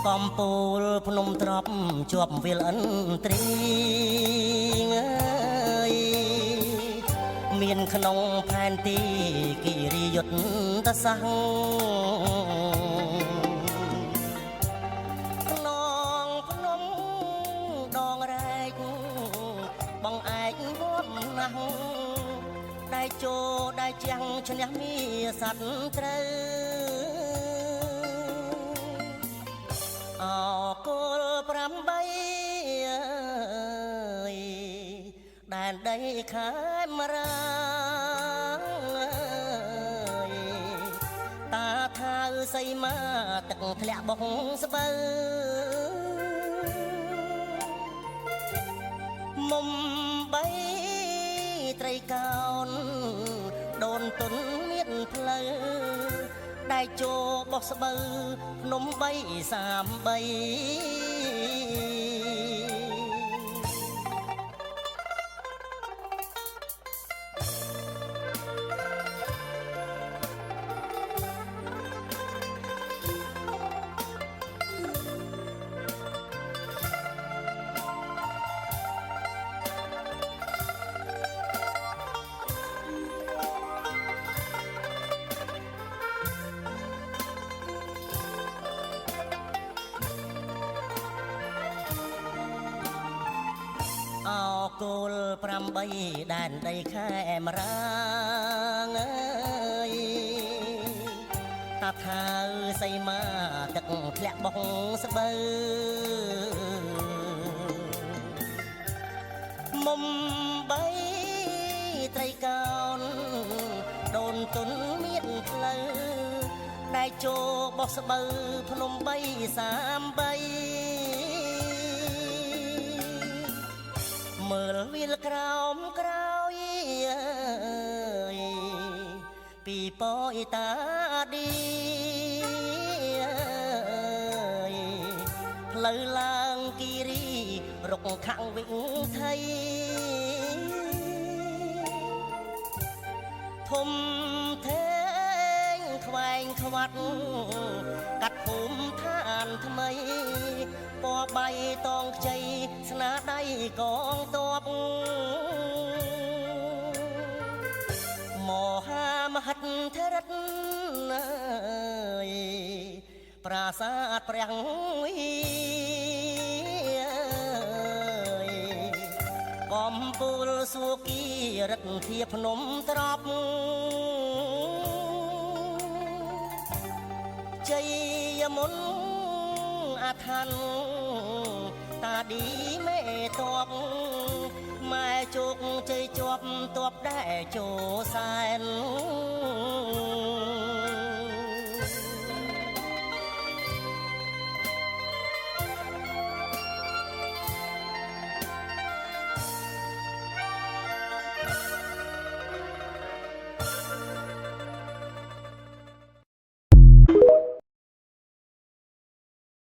កំពូលភ្នំទ្របជាប់វាលអិនទ្រីងអើយមានក្នុងផែនទីគិរីយុទ្ធសាស្ត្រក្នុងភ្នំដងរែកបងឯកវត្តណាស់ដៃជោដៃជាងឈ្នះមានសត្វត្រូវអកុល8ដែនដីខេមរាតាថាសីមាទឹកធ្លាក់បងស្បូវមុំបីត្រីកោនដូនទុនមានផ្លូវដៃជោបោះស្បូវភ្នំ333អកុល8ដែនដីខេមរាងអើយតាថាសីមាទឹកធ្លាក់បងស្បូវមុំបីត្រីកោនដូនទុនមានផ្លូវដៃជោបោះស្បូវភ្នំ333មើលវាលក្រោមក្រោយពីពយតាឌីផ្លូវឡើងគិរីរុកខាងវិញថៃធំធេងខ្វែងខ្វាត់កាត់ភូមិឋានថ្មីពណ៌បៃតងខ្ចីស្នាដៃកងទ័ពមហាមហិទ្ធិរិទ្ធប្រាសាទព្រះកំពូលសួគីរិទ្ធាភ្នំទ្របជ័យមុនអាថ័នតាឌីមេតបម៉ែជោគជ័យជាប់តបដែរជោសែន